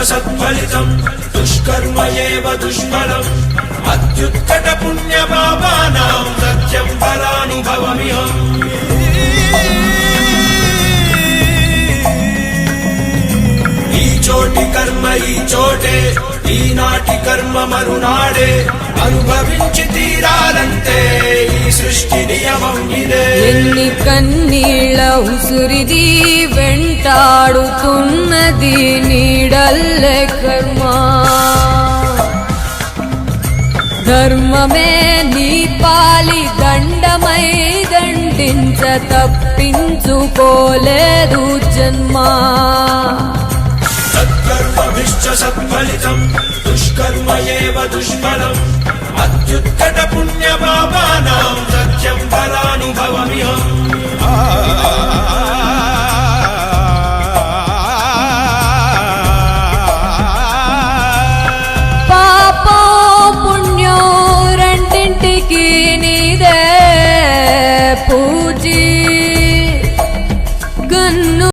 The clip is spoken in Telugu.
సత్ఫలితం దుష్కర్మ ఏవ దుష్ఫలం అత్యుత్కట పుణ్యపాపానాం సత్యం ఫలానుభవమిహం. ఈ చోటి కర్మ ఈ చోటే, ఈనాటి కర్మ మరునాడే, అనుభవించి తీరాలంటే ఈ సృష్టి నియమం ఇదే. ఎన్ని కన్నీళ్ళ ఉసురిది వెంటాడుతున్నది నీడల్లే కర్మ. ధర్మమే నీ పాలి దండమై దండించ తప్పించుకోలేదు జన్మ. సత్కర్మభిశ్చ సత్ఫలితం దుష్కర్మ ఏవ దుష్ఫలం అత్యుత్కట పుణ్య